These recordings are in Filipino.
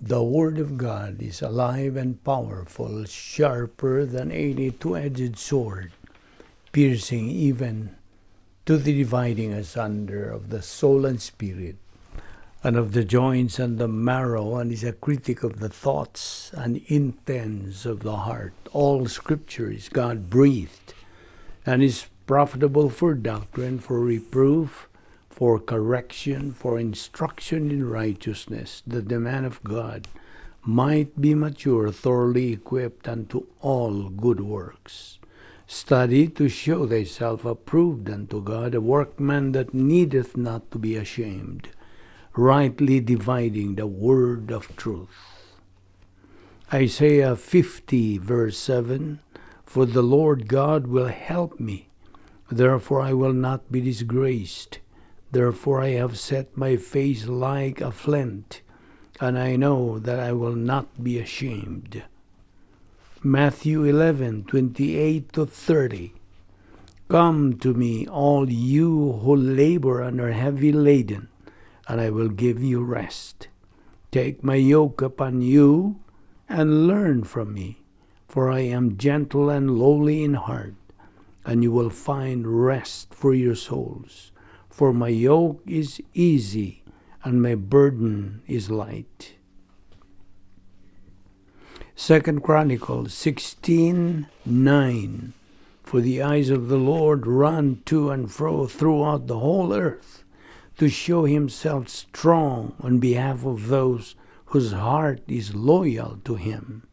The Word of God is alive and powerful, sharper than any two-edged sword, piercing even to the dividing asunder of the soul and spirit, and of the joints and the marrow, and is a critic of the thoughts and intents of the heart. All Scripture is God-breathed, and is profitable for doctrine, for reproof, for correction, for instruction in righteousness, that the man of God might be mature, thoroughly equipped unto all good works. Study to show thyself approved unto God, a workman that needeth not to be ashamed, rightly dividing the word of truth. Isaiah 50, verse 7, For the Lord God will help me, therefore I will not be disgraced. Therefore I have set my face like a flint, and I know that I will not be ashamed. Matthew 11:28-30. Come to me, all you who labor and are heavy laden, and I will give you rest. Take my yoke upon you, and learn from me, for I am gentle and lowly in heart, and you will find rest for your souls. For my yoke is easy, and my burden is light. 2 Chronicles 16:9. For the eyes of the Lord run to and fro throughout the whole earth, to show himself strong on behalf of those whose heart is loyal to him.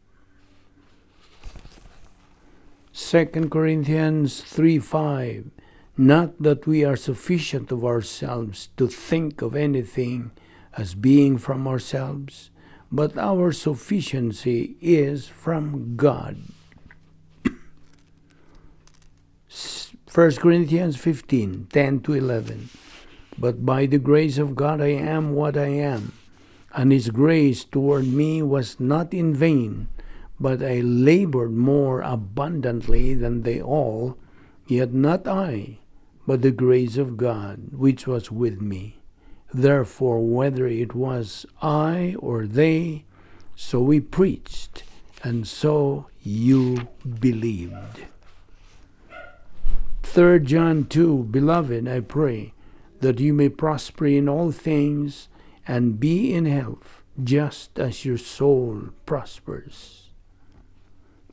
2 Corinthians 3:5. Not that we are sufficient of ourselves to think of anything as being from ourselves, but our sufficiency is from God. 1 Corinthians 15:10-11. But by the grace of God I am what I am, and his grace toward me was not in vain, but I labored more abundantly than they all, yet not I, but the grace of God which was with me. Therefore, whether it was I or they, so we preached, and so you believed. 3 John 2, Beloved, I pray that you may prosper in all things and be in health, just as your soul prospers.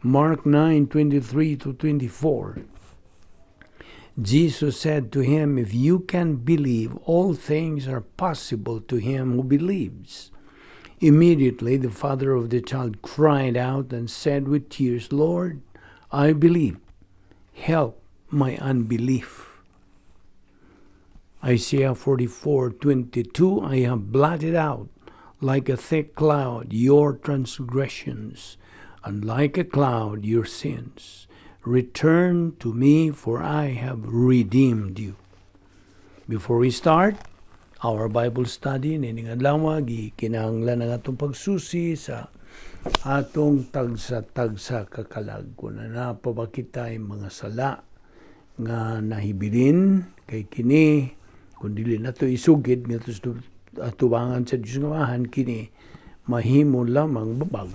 Mark 9:23-24. Jesus said to him, If you can believe, all things are possible to him who believes. Immediately the father of the child cried out and said with tears, Lord, I believe. Help my unbelief. Isaiah 44:22. I have blotted out like a thick cloud your transgressions, and like a cloud your sins. Return to me, for I have redeemed you. Before we start our Bible study, nining adlaw, gikinahanglan ang atong pagsusi sa atong tagsa-tagsa kakalag. Kung napabakitay mga sala nga nahibilin kay kini, kung dili nato isugid nga atubangan sa Diyos nga mahan, kini mahimo lamang babag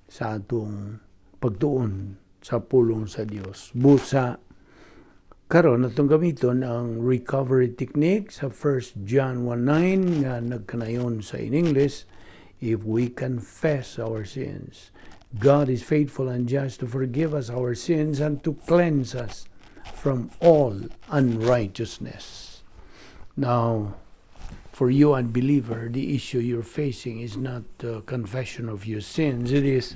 sa atong pagtuon sa pulong sa Dios. Busa karon atong gamiton ang recovery technique sa 1 John 1:9 nga nagkanayon sa in English, if we confess our sins, God is faithful and just to forgive us our sins and to cleanse us from all unrighteousness. Now, for you unbeliever, the issue you're facing is not confession of your sins. It is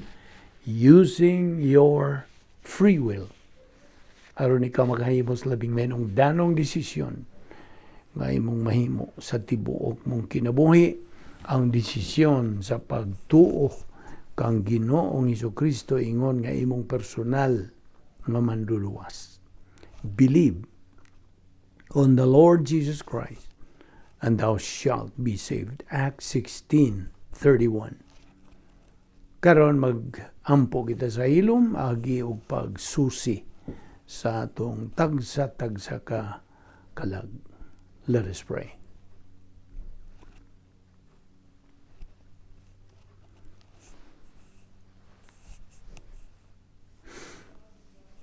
using your free will. Aron ikaw makahimo sa labing menong danong desisyon nga imong mahimo sa tibuok mong kinabuhi, ang desisyon sa pagtuo kang Ginoong Hesukristo ingon nga imong personal nga manluluwas. Believe on the Lord Jesus Christ, and thou shalt be saved. Acts 16:31. Karon mag-ampo kita sa hilom, agi og pagsusi sa atong tagsa-tagsa ka kalag. Let us pray.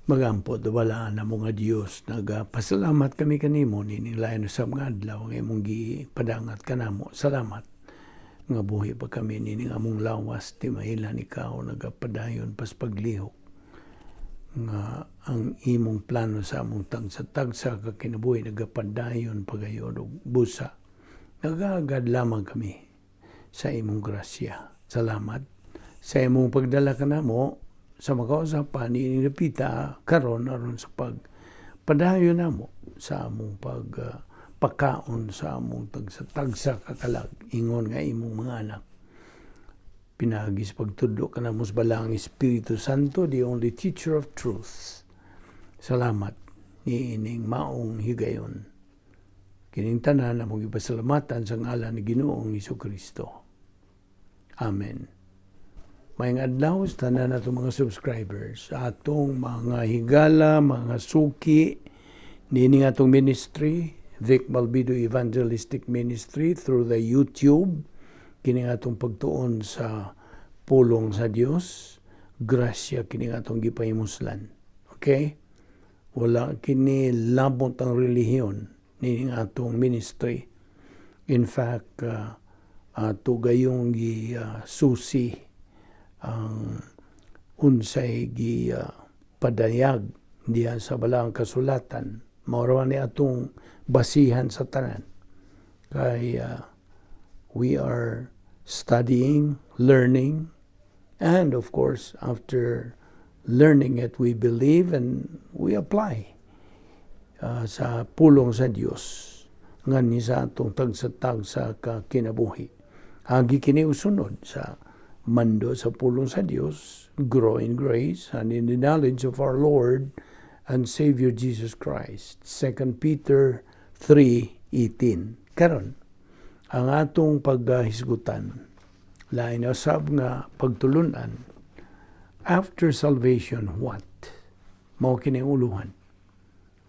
Magampo balaan na mga Dios nagapasalamat kami kanimo nining lain sa mga adlaw nga imong gipadangat kanamo. Salamat nga buhi pa kami nining among lawas ti mailan ikaw nagapadayon pas paglihok nga ang imong plano sa among tagsa-tagsa ka kinabuhi nagapadayon pagayon og busa. Nagagad lamang kami sa imong grasya. Salamat sa imong pagdala kanamo sa makausapan ni Repita karon aron sa pagpadayon namo sa among pagpakaon sa among tagsa kakalag ingon nga imong mga anak. Pinagis pagtudlo kanamo sa balang Espiritu Santo, the only teacher of truth. Salamat ni ining maong higayon. Kining tanan among ipasalamatan sa ngalan ni Ginoong Hesukristo. Amen. Maayong adlaw sa tanan natong mga subscribers, atong mga higala, mga suki, nining atong ministry, Vic Balbido Evangelistic Ministry through the YouTube, kining atong pagtuon sa pulong sa Dios, grasya kining atong gipahimuslan. Okay? Wala kini labot ang relihiyon nining atong ministry. In fact, ato gayong susi ang unsay padayag diya sa balang kasulatan mao ni atong basihan sa tanan kay we are studying, learning, and of course after learning it we believe and we apply sa pulong sa Dios nganhi sa atong tagsa-tagsa ka kinabuhi. Agi kini usunod sa mando sa pulong sa Dios, grow in grace and in the knowledge of our Lord and Savior Jesus Christ. 2 Peter 3:18. Karon, ang atong paghisgutan, lain na sab nga pagtulunan, after salvation, what? Mao kini uluhan.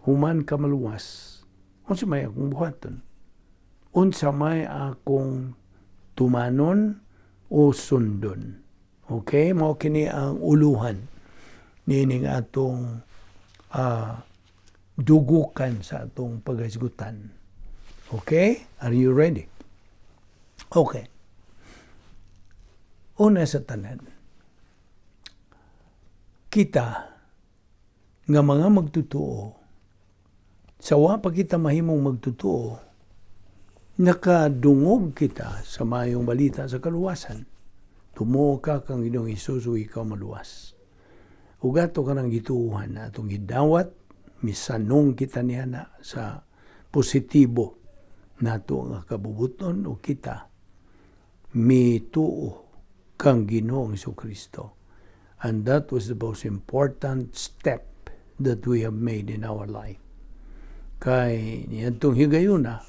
Human ka maluwas, unsa may akong buhaton? Unsa may akong tumanon o sundon. Okay? Mao kini ang uluhan nining atong dugukan sa atong paghisgutan. Okay? Are you ready? Okay. Una sa tanan, kita nga mga magtutuo, sawa pa kita mahimong magtutuo, nakadungog kita sa mayong balita sa kaluwasan. Tumuo ka kang Ginoong Hesus o ikaw maluwas. Ugato ka ng gituuhan na atong gidawat, misanong kita niya na sa positibo nato nga kabubuton o kita mituo kang Ginoong Hesukristo. And that was the most important step that we have made in our life. Kay niyadtong higayuna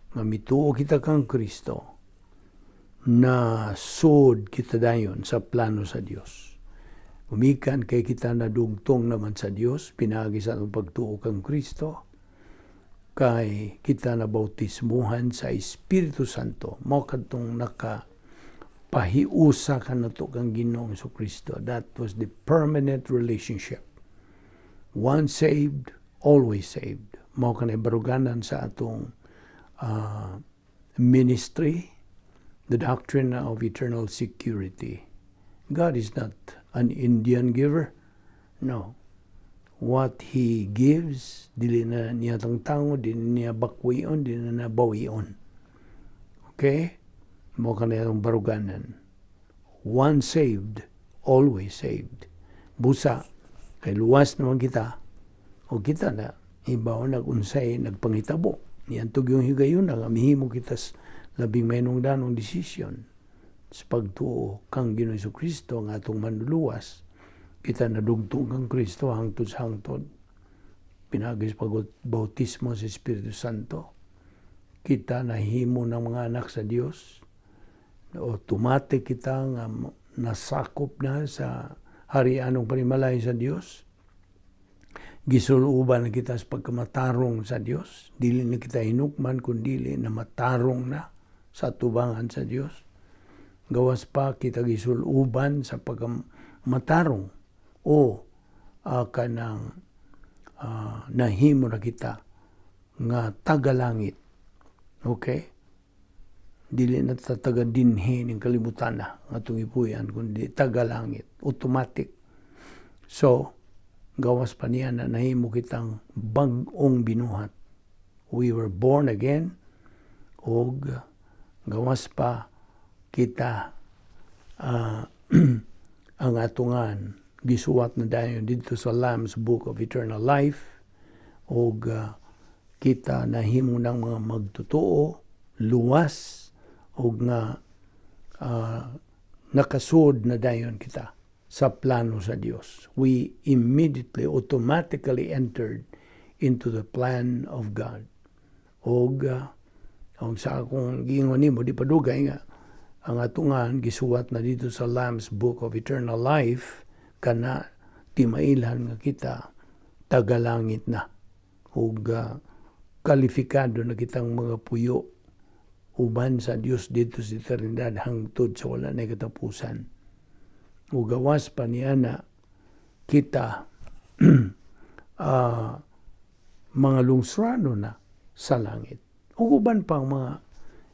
nga mituo kita kang Kristo, na sud kita dayon sa plano sa Dios. Umikan kay kita nadugtong naman sa Dios, pinagi sa atong pagtuo kang Kristo, kay kita na bautismuhan sa Espiritu Santo. Mao kadtong nakapahiusa ka nato kang Ginoong Hesukristo. That was the permanent relationship. Once saved, always saved. Mao kanay baruganan sa atong ministry, the doctrine of eternal security. God is not an Indian giver. No. What He gives, dili na niya tangtango, dili niya bakwion, dili na bawion. Okay? Mo kanay atong baruganan. Once saved, always saved. Busa, kay luwas naman kita, o kita na, ibaw nag-unsay, nagpangitabo. Niyantog yung higayon na mihimo kita labing maynong danong desisyon sa pagtuo kang Ginoong Hesukristo ang atong manluluwas. Kita nadugtong kang Kristo hangtod sa hangtod. Pinagis pagbautismo sa Espiritu Santo. Kita nahimo ng mga anak sa Dios. Automatic kita nga nasakop na sa harianong panimalay sa Dios. Gisuluban na kita sa pagkamatarong sa Dios. Dili na kita hinukman, kundi na matarong na sa tubangan sa Dios. Gawas pa kita gisuluban sa pagkamatarong o kanang nahimo na kita nga tagalangit. Okay? Dili na taga dinhi ning kalibutan na nga itong ipuyan, kundi tagalangit. Automatic. So, gawas pa niya na nahimo kitang bag-ong binuhat. We were born again, o gawas pa kita ang atungan gisuwat na dayon dito sa Lamb's Book of Eternal Life, o kita nahimo ng mga magtotoo, luwas, o nga nakasud na dayon kita sa plano sa Dios. We immediately, automatically entered into the plan of God. O sa akong giingon nimo, di padugay nga, ang atungan gisuwat na dito sa Lamb's Book of Eternal Life, kana timailan nga kita tagalangit na. O kalifikado na kitang mga puyo uban sa Dios dito sa eternidad hangtod sa wala na katapusan. O gawas pa niya na kita mga lungsrano na sa langit. O uban pang mga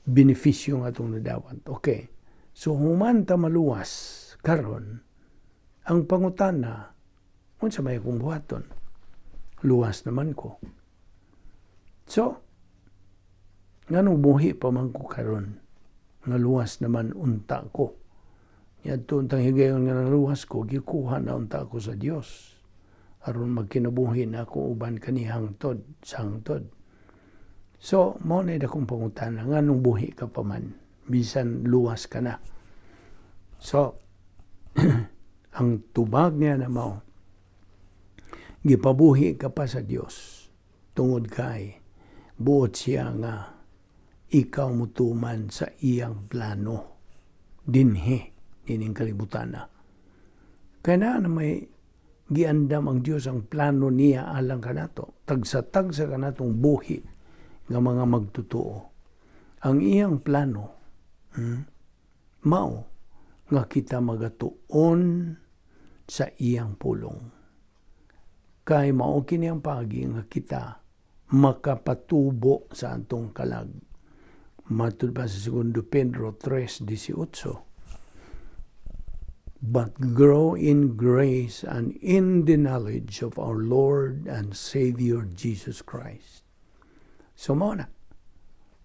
benepisyo nga itong nadawat. Okay. So human ta maluwas karon, ang pangutana, unsa may akong buhaton? Luwas naman ko. So, nganong buhi pa man ko karon, nga luwas naman unta ko. Yadto untang higayon nga naluwas ko, gikuha na unta ko sa Dios. Aron magkinabuhi na ako uban kani hangtod, sa hangtod. So, mao na akong pangutana, nganong buhi ka pa man, bisan luwas ka na. So, ang tubag niya na mao, gipabuhi ka pa sa Dios, tungod kay, buot siya nga, ikaw mutuman sa iyang plano, dinhi, dining kalibutan na. Kaya na may giandam ang Diyos ang plano niya alang kanato, tagsa-tagsa kanatong buhi, nga mga magtotoo. Ang iyang plano, mao, nga kita magatuon sa iyang pulong. Kay mao kini ang pagi nga kita makapatubo sa antong kalag. Matud pa sa 2 Pedro 3:18. But grow in grace and in the knowledge of our Lord and Savior Jesus Christ. So mao na.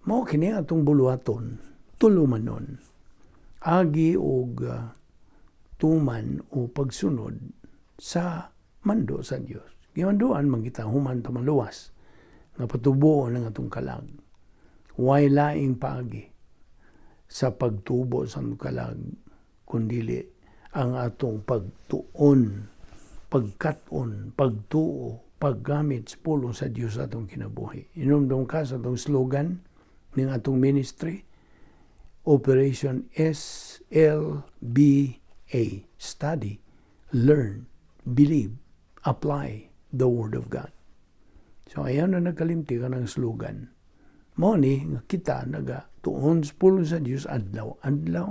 Mao kini atong buluhaton, tulumanon. Agi og tuman o pagsunod sa mando sa Dios. Gimanduan man kita human ta maluwas nga patubo ng atong kalag. Way laing paagi sa pagtubo sa atong kalag kundili ang atong pagtuon, pagkaton, pagtuo, paggamit sa pulong sa Dios sa atong kinabuhi. Inumdum ka sa atong slogan ng atong ministry, Operation SLBA, Study, Learn, Believe, Apply the Word of God. So ayan na nagkalimti ka ng slogan. Mo ni nga kita nagatuon sa pulong sa Dios adlaw-adlaw,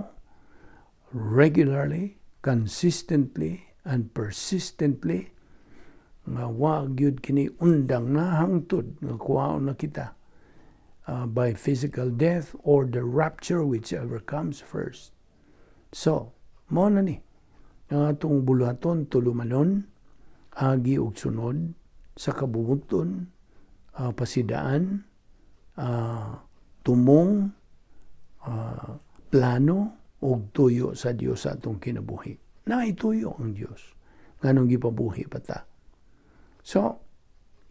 regularly, consistently, and persistently, nga wag yun kini undang na hangtod nga kuhaon na kita by physical death or the rapture, whichever comes first. So, mo na ni ang atong buluhaton tulumanon, agi og sunod sa kabubuton, pasidaan, tumong, plano og tuyo sa Dios sa atong kinabuhi. Naituyo ang Dios nganong gipabuhi pa ta. So,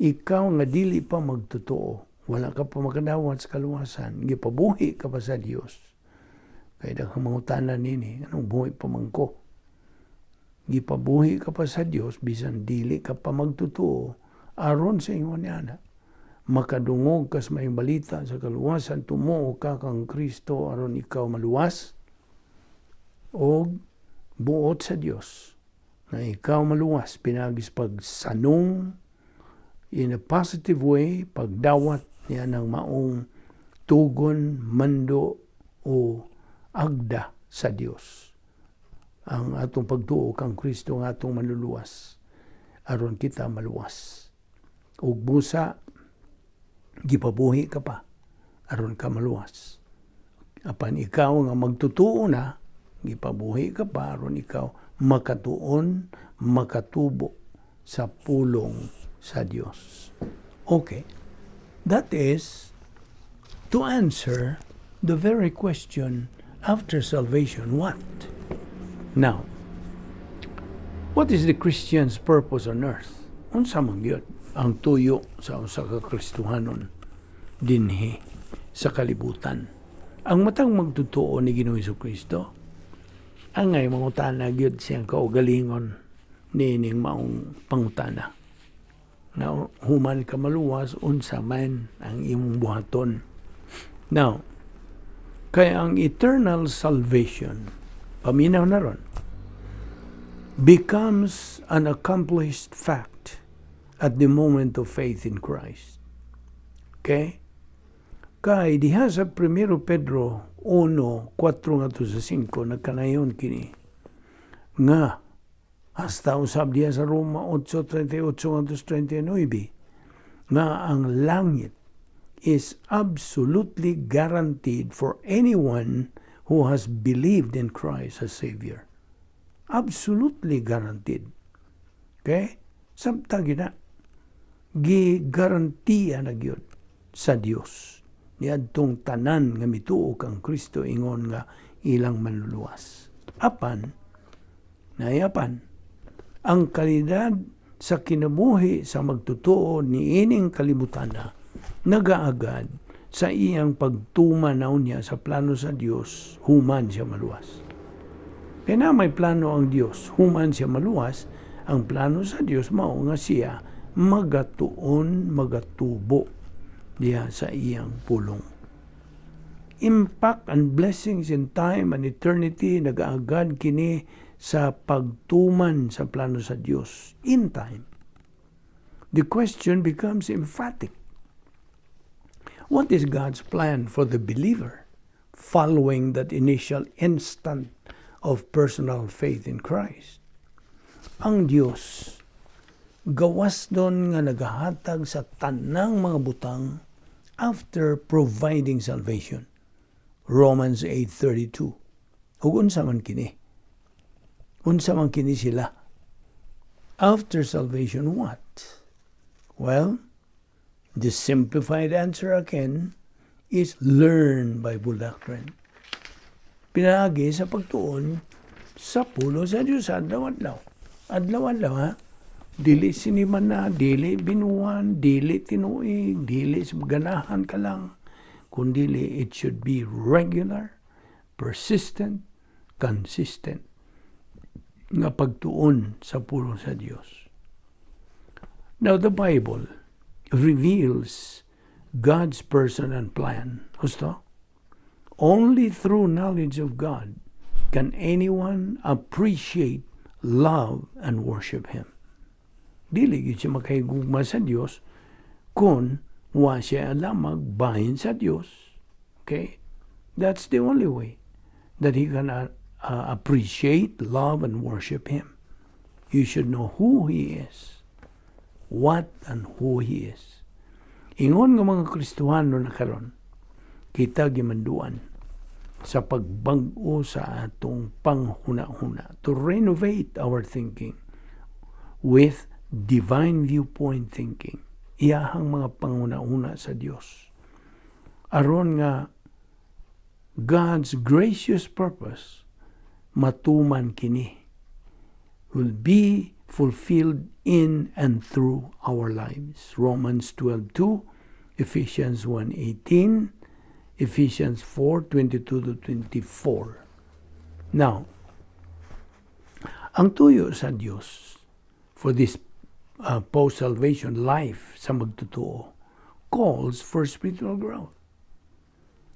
ikaw nga dili pa magtotoo, wala ka pa makadawat sa kaluwasan, gipabuhi ka pa sa Dios. Kaya daghang mangutanan nini, anong buhi pa man ko? Gipabuhi ka pa sa Dios, bisan dili ka pa magtotoo, aron sa ingon niya makadungog kas may balita sa kaluwasan, tumuo ka kang Kristo aron ikaw maluwas, o buot sa Dios na ikaw maluwas, pinagis pagsanong in a positive way, pagdawat niya ng maong tugon, mando, o agda sa Dios. Ang atong pagtuo kang Kristo nga atong manluluwas. aron kita maluwas. Ug busa gipabuhi ka pa aron ka maluwas. Apan ikaw nga magtutuo na, gipabuhi ka pa aron ikaw makatuon, makatubo sa pulong sa Dios. Okay. That is to answer the very question, after salvation, what? Now, what is the Christian's purpose on earth? Unsa man gyud ang tuyo sa usa ka Kristohanon dinhi sa kalibutan? Ang matang magtutuo ni Ginoong Hesukristo, angay mangutana gyud siyang kaugalingon niining maong pangutana. Na human ka maluwas, unsa man ang imong buhaton. Now, kaya ang eternal salvation, paminaw na ron, becomes an accomplished fact at the moment of faith in Christ. Okay? Kay diha sa 1 Pedro 1:4 ngadto sa 5 nagkanayon kini nga hasta usab diha sa Roma 8:38 ngadto sa 39 nga ang langit is absolutely guaranteed for anyone who has believed in Christ as Savior. Absolutely guaranteed. Okay? Samtang gina, gi-garantiya na gyud sa Dios niadtong tanan nga mituo kang Kristo ingon nga ilang manluluwas. Apan, ang kalidad sa kinabuhi sa magtutuo ni ining kalibutana nagaagad sa iyang pagtumanaw niya sa plano sa Dios human siya maluwas. Kaya na may plano ang Dios human siya maluwas, ang plano sa Dios mao nga siya magatuon, magatubo diha sa iyang pulong. Impact and blessings in time and eternity nagaagad kini sa pagtuman sa plano sa Dios in time. The question becomes emphatic. What is God's plan for the believer following that initial instant of personal faith in Christ? Ang Dios gawas doon nga nagahatag sa tanang mga butang after providing salvation. Romans 8:32. Ug unsa man kini? Unsa man kini sila? After salvation, what? Well, the simplified answer again is learn Bible doctrine. Pinaagi sa pagtuon sa pulo sa Diyos adlaw-adlaw. Adlaw-adlaw, ha? Dili siniman na, dili binuan, dili tinuig, dili ganahan ka lang, kundili it should be regular, persistent, consistent nga pagtuon sa pulo sa Dios. Now, the Bible reveals God's person and plan. Gusto? Only through knowledge of God can anyone appreciate, love, and worship Him. Dili gyud siya makahigugma sa Dios kung wa siya alam magbahin sa Dios. Okay? That's the only way that he can appreciate, love, and worship Him. You should know who He is, what and who He is. Ingon nga mga Kristohano na karon, kita gimanduan sa pagbag-o sa atong panghuna-huna to renovate our thinking with divine viewpoint thinking. Iyahang mga panghuna-huna sa Dios. Aron nga God's gracious purpose matuman kini will be fulfilled in and through our lives. Romans 12:2, Ephesians 1:18, Ephesians 4:22-24. Now, ang tuyo sa Dios for this post-salvation life sa magtutuo calls for spiritual growth.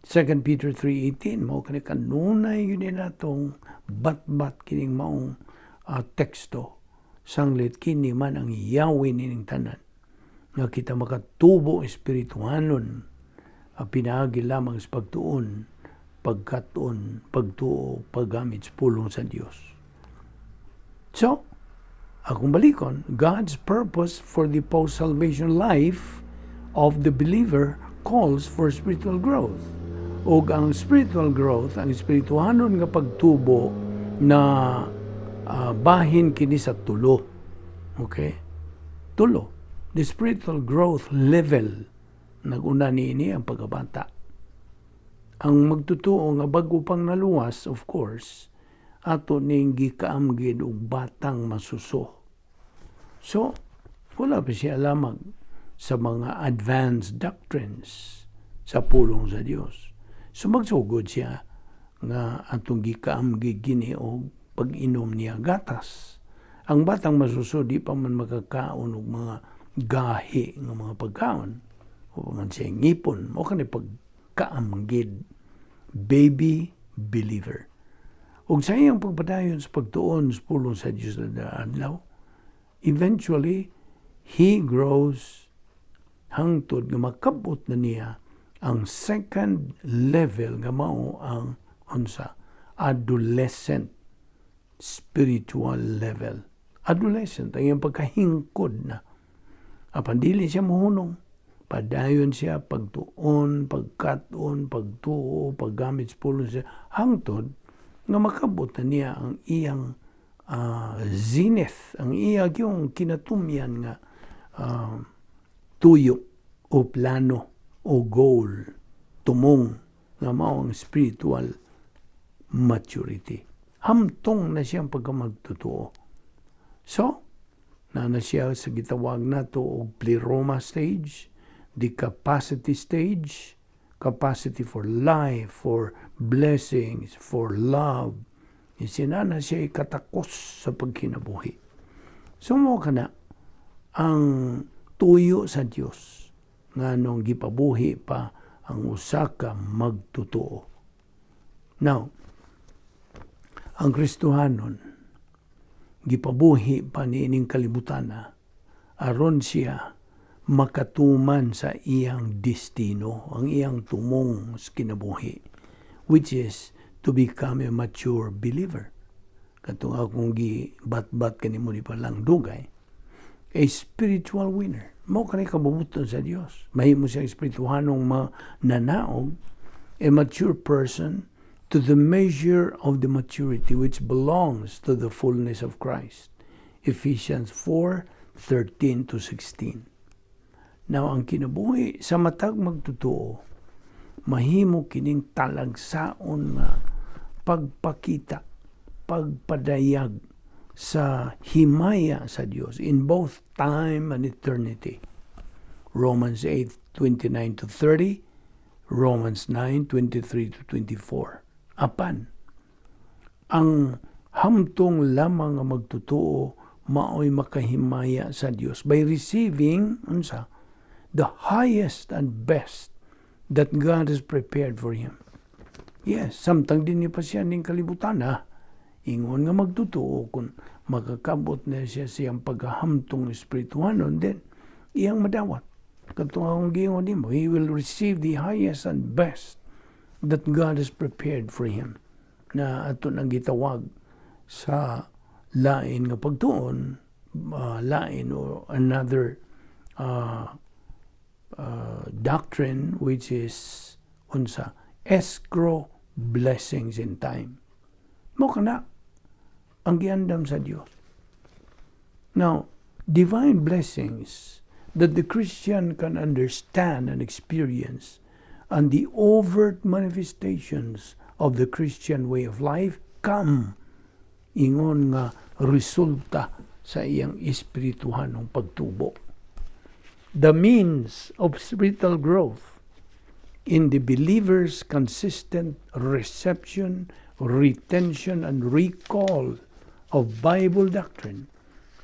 2 Peter 3:18, mao kani kanunay yun natong bat-bat kining maong teksto. Sanglit kini man ang yawin nining tanan nga kita makatubo espirituhanon pinaagi lamang sa pagtuon, pagkatuon, pagtuo, paggamit sa pulong sa Dios. So, Akong balikon, God's purpose for the post-salvation life of the believer calls for spiritual growth. O ang spiritual growth, ang espirituhanon nga pagtubo na bahin kini sa tulo. Okay? Tulo. The spiritual growth level naguna niini ang pagkabata. Ang magtutuo nga bago pang naluwas, of course, ato ning gikaamgid og batang masuso. So, wala pa siya lamang sa mga advanced doctrines sa pulong sa Dios. So magsugod siya nga atong gikaamgid gini og pag-inom niya gatas. Ang batang masuso di pa man makakaon og mga gahi nga mga pagkaon o man siya ngipon o kanay pagkaamgid baby believer. Ug sa iyang pagpadayon sa pagtuon sa pulong sa Dios na adlaw, eventually he grows hangtod nga makabot na niya ang second level nga mao ang adolescent spiritual level. Adolescent ang iyang pagkahingkod na. Apan dili siya mohunong. Padayon siya pagtuon, pagkaton, pagtuo, paggamit sa pulong siya hangtod nga makabot na niya ang iyang zenith, ang iyang yung kinatumyan nga tuyo o plano o goal, tumong nga mao ang spiritual maturity. Hamtong na siyang pagkamagtotoo. So, na siya sa gitawag nato og pleroma stage, the capacity stage, capacity for life, for blessings, for love. Isinana siya katakos sa pagkinabuhi. So mo kana ang tuyo sa Dios nga nung gipabuhi pa ang usa ka magtotoo. Now, ang Kristohanon gipabuhi pa niining kalibutan aron siya makatuman sa iyang destino, ang iyang tumong sa kinabuhi, which is to become a mature believer. Katong akong gibat-bat kanimo ni palang dugay, a spiritual winner. Mao kanay kabubuton sa Dios. Mahimo siyang espirituhanong mananaog, a mature person to the measure of the maturity which belongs to the fullness of Christ. Ephesians 4:13-16. Now, ang kinabuhi sa matag magtotoo, mahimo kining talagsaon nga pagpakita, pagpadayag sa himaya sa Dios in both time and eternity. Romans 8:29-30, Romans 9:23-24. Apan, ang hamtong lamang nga magtotoo mao'y makahimaya sa Dios by receiving the highest and best that God has prepared for him. Yes, samtang din niya pa siya ning kalibutan ingon nga magtotoo kung makakabot na siya siyang paghahamtong espirituhanon, then iyang madawat. Katong akong giingon nimo, he will receive the highest and best that God has prepared for him. Na ato nang gitawag sa lain nga pagtuon, lain o another doctrine which is escrow blessings in time. Mo kana ang giandam sa Dios. Now, divine blessings that the Christian can understand and experience and the overt manifestations of the Christian way of life come ingon nga resulta sa iyang espirituhanong pagtubo. The means of spiritual growth in the believer's consistent reception, retention, and recall of Bible doctrine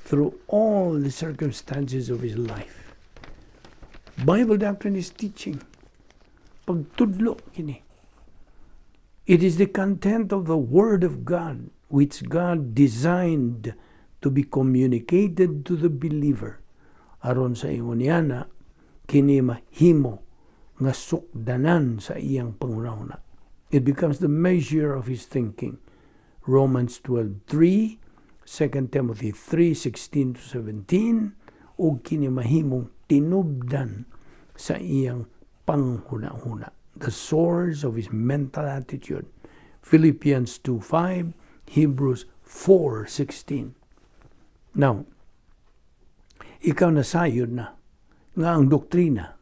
through all the circumstances of his life. Bible doctrine is teaching. Pagtudlo kini. It is the content of the Word of God which God designed to be communicated to the believer. Aron sa ingon niana, kini mahimo nga sukdanan sa iyang pangunahuna. It becomes the measure of his thinking. Romans 12:3, 2 Timothy 3:16-17, ug kini mahimong tinubdan sa iyang panghuna-huna. The source of his mental attitude. Philippians 2:5, Hebrews 4:16. Now, ikaw nasayod na nga ang doktrina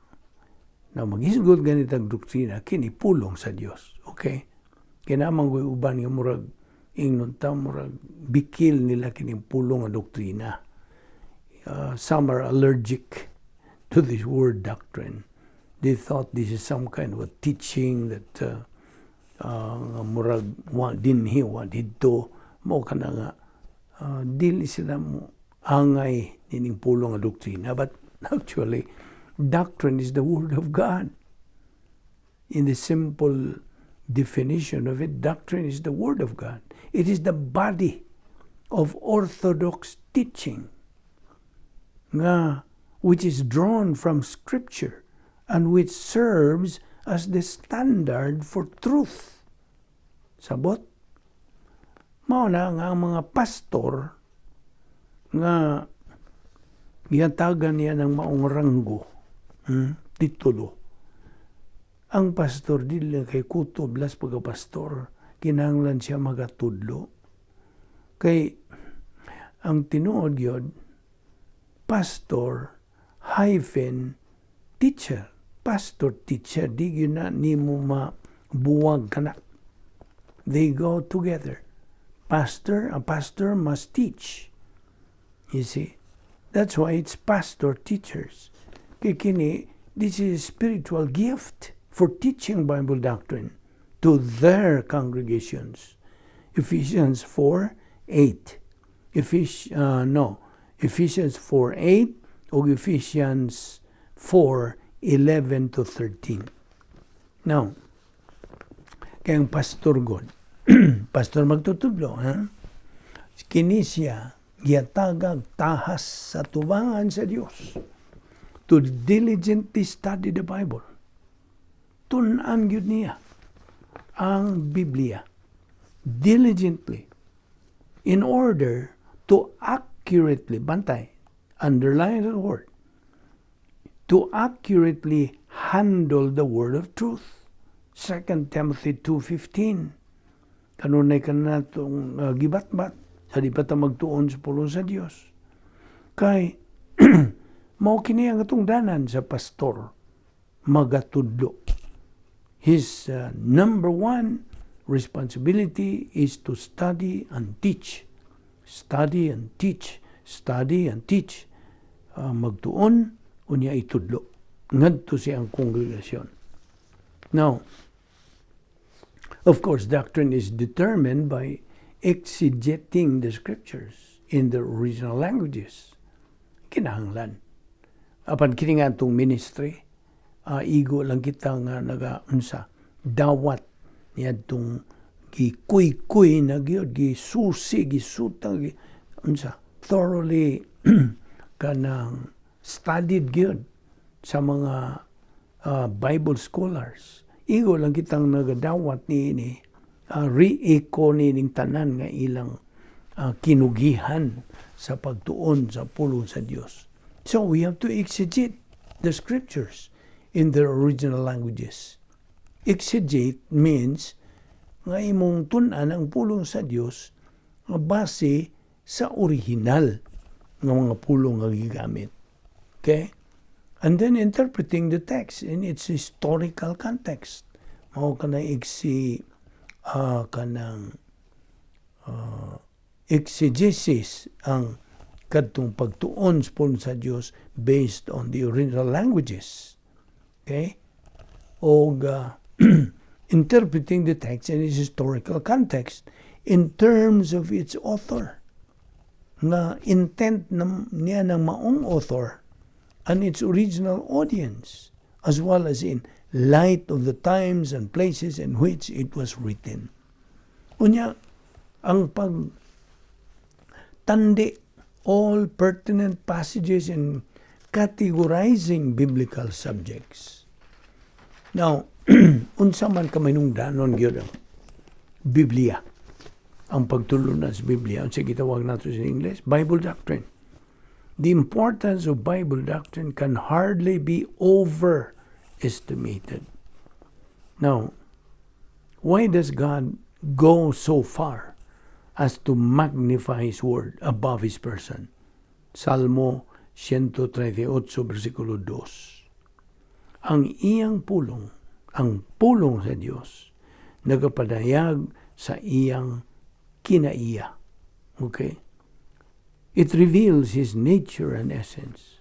na maghisgod ganitang doktrina kini pulong sa Dios. Okay? Kinamang ko'y uban nga murag ingnon ta murag bikil nila kini pulong nga doktrina. Some are allergic to this word doctrine. They thought this is some kind of a teaching that murag dinhi wa dito mo kana nga dili sila mo angay nining pulong nga doktrina, but actually doctrine is the word of God. In the simple definition of it, doctrine is the word of God. It is the body of orthodox teaching nga which is drawn from Scripture and which serves as the standard for truth. Sabot? Mao na nga ang mga pastor nga giyatagan niya ng maong ranggo, titulo. Ang pastor dili kay kutob las pagkapastor, kinahanglan siya magatudlo. Kay ang tinuod yun, pastor hyphen teacher. Pastor, teacher, di yun na ni mo mabuwag ka na. They go together. A pastor must teach. You see? That's why it's pastor teachers. Kaya kini, this is a spiritual gift for teaching Bible doctrine to their congregations. Ephesians 4:8. Ephesians 4:8 o Ephesians 4:11-13. Now, kayang pastor God, pastor magtutublo, ha? Kini siya giyatagag tahas sa tubangan sa Dios to diligently study the Bible. Tun-an gyud niya ang Biblia diligently in order to accurately, bantay, underline the word, to accurately handle the word of truth. 2 Timothy 2:15. Kanunay ka na itong gibatbat sa di pa ta magtuon sa pulong sa Dios. Kay, mao kini ang atong danan sa pastor, magatudlo. His number one responsibility is to study and teach. Study and teach. Study and teach. Magtuon, unya itudlo. Ngadto siyang kongregasyon. Now, of course, doctrine is determined by exegeting the scriptures in the original languages. Kinahanglan. Apan kini nga itong ministry, igo lang kita nga nagaunsa, dawat niya itong gikuy-kuy na gyud, gisusi, gisutang, unsa, thoroughly kanang studied gyud sa mga Bible scholars. Igo lang kitang nagadawat ni re-echo nining tanan nga ilang kinugihan sa pagtuon sa pulong sa Dios. So we have to exegete the scriptures in their original languages. Exegete means nga imong tun-an ang pulong sa Dios nga base sa original nga mga pulong nga gigamit. Okay? And then interpreting the text in its historical context. Mao kana exegesis ang kadtong pagtuon sa Dios based on the original languages. Okay? O interpreting the text in its historical context in terms of its author. Nga intent niya ng maong author and its original audience, as well as in light of the times and places in which it was written. Unya, ang pagtandi all pertinent passages in categorizing biblical subjects. Now, unsa man ka manungdanon gyud ang Biblia. ang pagtulunan sa Biblia, ang sige tawag nato sa English, Bible doctrine. The importance of Bible doctrine can hardly be overestimated. Now, why does God go so far as to magnify His Word above His person? Salmo 138, versikulo 2. Ang iyang pulong, ang pulong sa Diyos, nagapadayag sa iyang kinaiya. Okay? It reveals His nature and essence.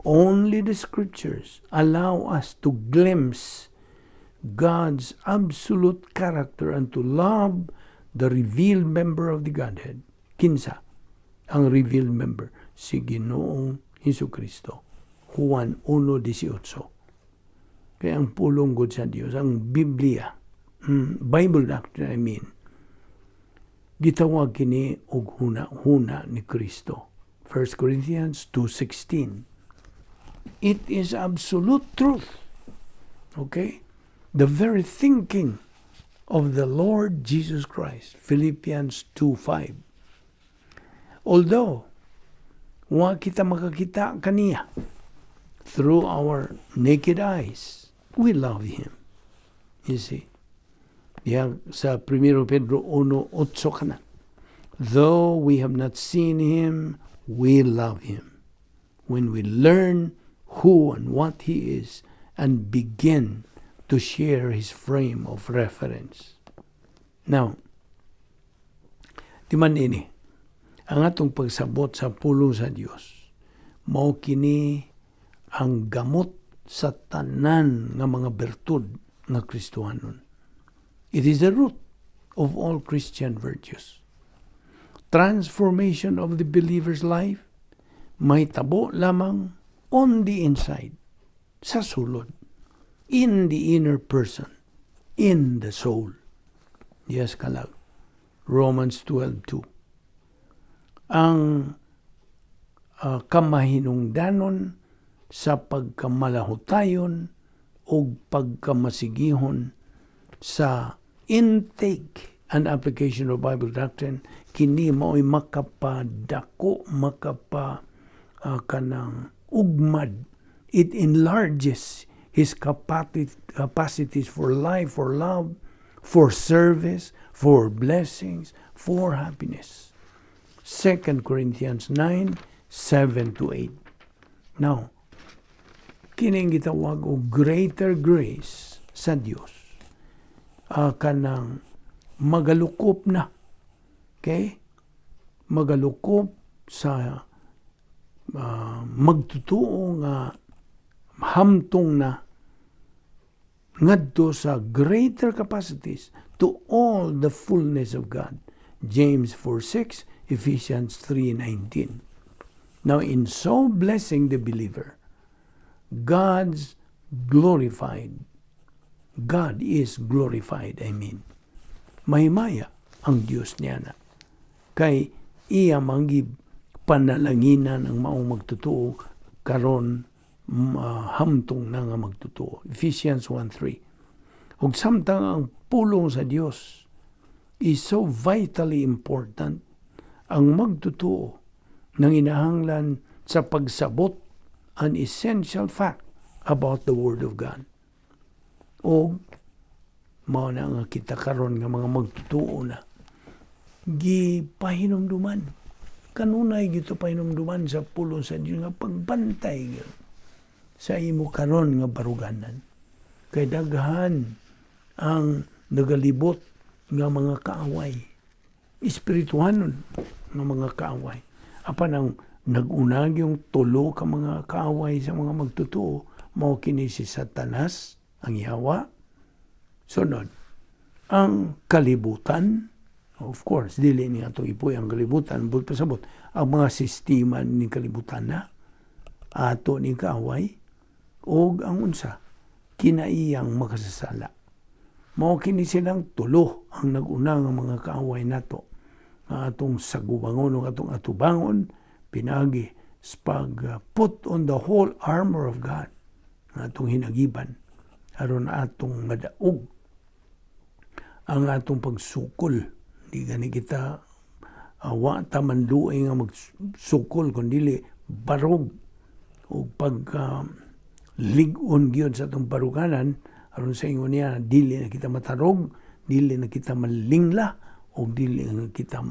Only the Scriptures allow us to glimpse God's absolute character and to love the revealed member of the Godhead. Kinsa ang revealed member? Si Ginoong Hesukristo. Juan 1:18. Kaya ang pulong God sa Dios, ang Biblia, Bible doctrine, gitawag kini og huna ni Kristo. 1 Corinthians 2:16. It is absolute truth. Okay? The very thinking of the Lord Jesus Christ. Philippians 2:5. Although wa kita makakita kaniya through our naked eyes, we love Him. You see? Yan sa 1 Pedro 1:8 kana. Though we have not seen Him, we love Him. When we learn who and what He is and begin to share His frame of reference. Now, timan ini, ang atong pagsabot sa pulong sa Dios, mao kini ang gamot sa tanan nga mga bertud nga Kristohanon. It is the root of all Christian virtues. Transformation of the believer's life may tabo lamang on the inside, sa sulod, in the inner person, in the soul. Yes, kalag. Romans 12:2. Ang kamahinungdanon sa pagkamalahutayon o pagkamasigihon sa intake and application of Bible doctrine, kini mao'y makapadako, kanang ugmad. It enlarges his capacities for life, for love, for service, for blessings, for happiness. 2 Corinthians 9:7-8. Now, kining gitawag og greater grace sa Dios. Kanang magalukop na. Okay? Magalukop sa magtutuo nga hamtong na ngadto sa greater capacities to all the fullness of God. James 4:6, Ephesians 3:19. Now, in so blessing the believer, God is glorified. Mahimaya ang Diyos niya na. Kay iya manggib panalanginan ang maong magtutuo karon hamtong na nga magtutuo. Ephesians 1:3. Ug samtang ang pulong sa Dios is so vitally important, ang magtutuo nang inahanglan sa pagsabot an essential fact about the Word of God. O mao na nga kita karon nga mga magtutuo na gipahinumduman, kanunay gito pahinumduman sa pulong sa Dios nga pagbantay sa imo karon nga baruganan. Kay daghan ang nagalibot nga mga kaaway, espirituhanon nga mga kaaway. Apan ang nag-unag yung tulo ka mga kaaway sa mga magtutuo, mao kini si Satanas, ang yawa. Sunod, ang kalibutan. Of course, dili niya ito ipoy ang kalibutan, but pasabot, ang mga sistema ni kalibutan na, ato ni kaaway, o ang unsa, kinaiyang makasasala. Mao kini silang tulo ang nag-una nga mga kaaway nato. Atong sagubangon o atong atubangon, pinagi pag put on the whole armor of God, atong hinagiban, aron atong madaog ang atong pagsukol Di gani kita wa ta manduay nga magsukol kundi barog o pagka ligon gyud sa atong baruganan aron sa ingon niya dili na kita matarog, dili na kita malingla o dili na kita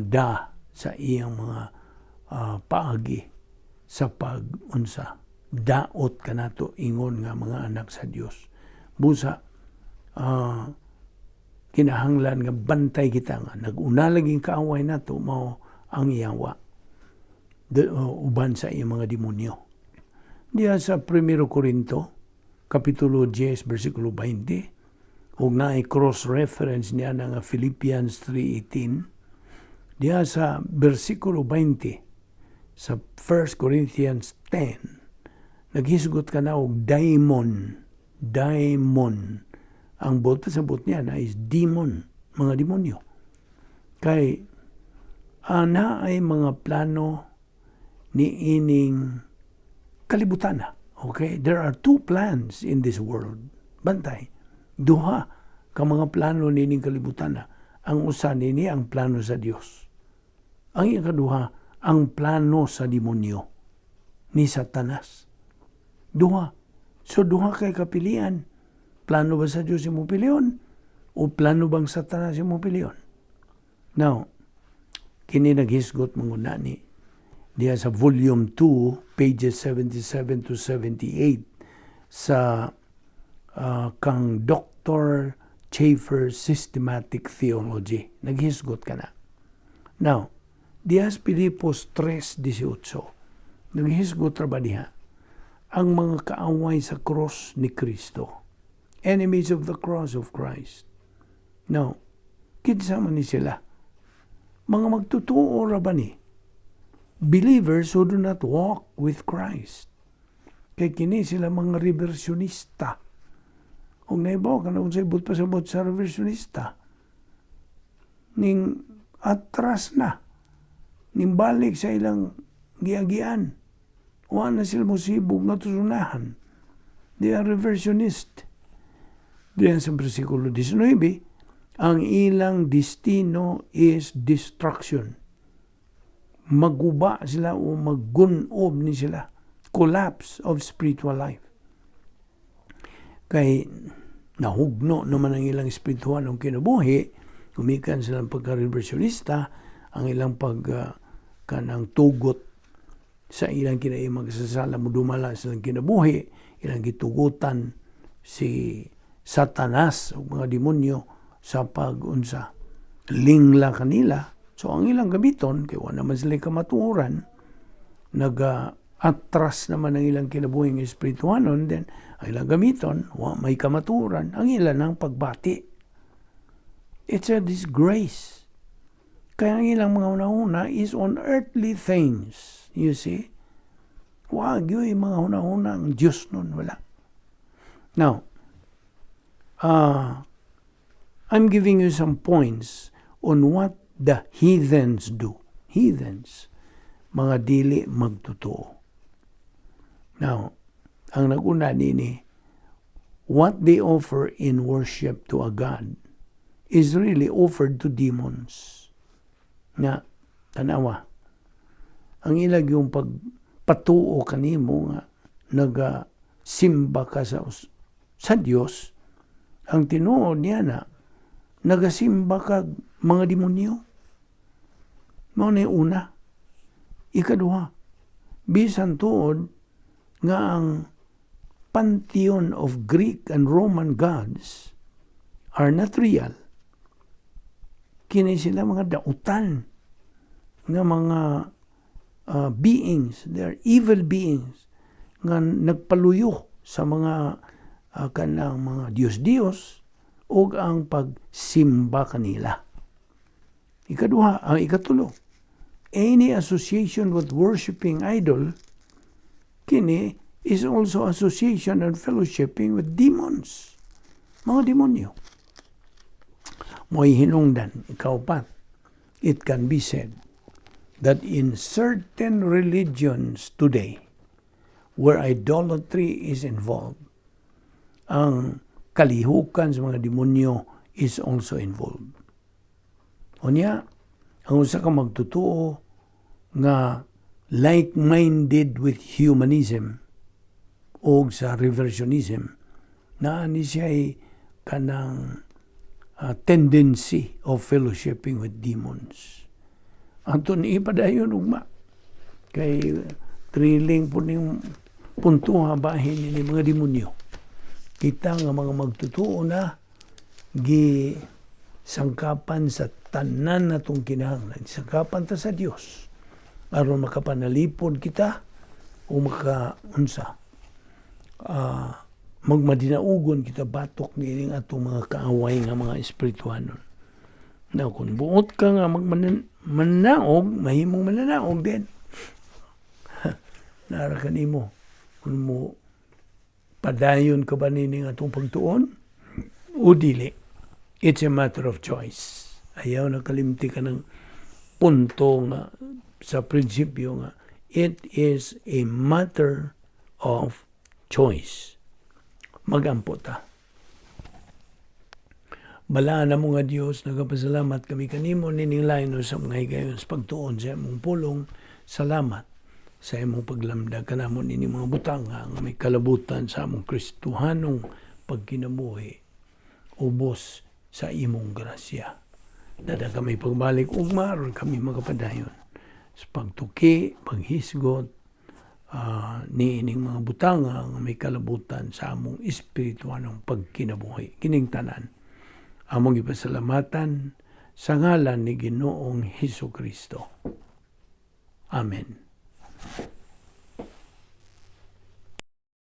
da sa iyang mga paagi sa pag-unsa. Daot ka nato ingon nga mga anak sa Dios. Busa kinahanglan nga bantay kita nga nag-una laging kaaway nato mao ang iyawa uban sa iyang mga demonyo. Diya sa 1 Korinto kapitulo 10 bersikulo 20 ug naay cross reference niya nga Philippians 3:18. Diya sa bersikulo 20 sa 1 Corinthians 10 naghisgot ka na og daimon. Ang bot sa bot niya na is demon, mga demonyo. Kay ana ay mga plano ni ining kalibutan na. Okay? There are two plans in this world. Bantay. Duha ka mga plano ni ining kalibutan na. Ang usa nini ang plano sa Dios. Ang ikaduha ang plano sa demonyo ni Satanas. Duha. So duha kay kapilian. Plano ba sa Diyos imong piliyon? O plano bang Satanas imong piliyon? Now, kini naghisgot manguna ni diya sa volume 2, pages 77 to 78 sa kang Dr. Schaeffer's Systematic Theology. Naghisgot ka na. Now, diya sa Pilipos 3:18, naghisgot ra ba diha? Ang mga kaaway sa cross ni Kristo. Enemies of the cross of Christ. Now, kinsa man ni sila? Mga magtutuo ra ba ni? Believers who do not walk with Christ. Kay kini sila mga reversionista. Kung naibaw ka na kung sa ibot pa sa reversionista, ning atras na, ning balik sa ilang giagian. Wala na sila musibog na tusunahan. They are reversionist. Diyan sa versikulo 19, ang ilang destino is destruction. Maguba sila o maggunob ni sila. Collapse of spiritual life. Kay nahugno naman ang ilang spiritual ng kinabuhi, kumikan silang pagka-reversionista, ang ilang kanang tugot sa ilang kinaay magsasala mo dumala silang kinabuhi, ilang gitugutan si Satanas o mga demonyo sa pag-unsa. Lingla kanila. So ang ilang gamiton, kaya wala naman sila kamatuoran, nag-atras naman ang ilang kinabuhing espirituanon, then ang ilang gamiton, may kamatuoran, ang ilang ng pagbati. It's a disgrace. Kaya ang ilang mga una-una is on earthly things. You see? Wag yung mga una-una ang Diyos nun. Wala. Now, I'm giving you some points on what the heathens do. Heathens. Mga dili magtotoo. Now, ang nag-una nini, what they offer in worship to a God is really offered to demons. Nga, tanawa. Ang ilag yung pagpatuo kanimo nga nagasimba ka sa Dios, ang tinuod niya na nagasimba ka mga demonyo. Mao ni una. Ikaduha, bisan tuod nga ang pantheon of Greek and Roman gods are not real. Kini sila mga dautan nga mga beings, they are evil beings nga nagpaluyo sa mga kanang mga Diyos-Diyos o ang pagsimba kanila. Ikaduha, ang ikatulo, any association with worshiping idol, kini is also association and fellowshipping with demons. Mga demonyo. Mo'y hinungdan, ikaw pa, it can be said that in certain religions today, where idolatry is involved, ang kalihukan sa mga demonyo is also involved. Unya, ang usa ka magtutuo nga like-minded with humanism o sa reversionism, na ani siya ay kanang tendency of fellowshipping with demons. Anton ipadayon ugma. Kay thrilling po ning punto nga bahin ni mga demonyo. Kita nga mga magtutuo na sangkapan sa tanan natong kinahanglan. Sangkapan ta sa Dios aron makapanalipod kita o magmadinaugon kita batok nining atong mga kaaway nga mga espirituhanon. Na kung buot ka nga mananaog, mahimong mananaog din. Nara kanimo kung mo padayon ka ba nining atong pagtuon o dili. It's a matter of choice. Ayaw na kalimti ka ng punto nga sa prinsipyo nga it is a matter of choice. Magampo ta. Balaan na mo nga Diyos, nagapasalamat kami kanimo nining lain sa mga higayon sa pagtuon sa imong pulong. Salamat sa imong paglamdag kanamon nining mga butang nga may kalabutan sa among Kristohanong pagkinabuhi. Ubos sa imong grasya. Dada kami pagbalik ugma aron kami magapadayon sa pagtuki, paghisgot, niining mga butang nga may kalabutan sa among espirituanong pagkinabuhi. Kining tanan, among ipasalamatan sa ngalan ni Ginoong Hesukristo. Amen.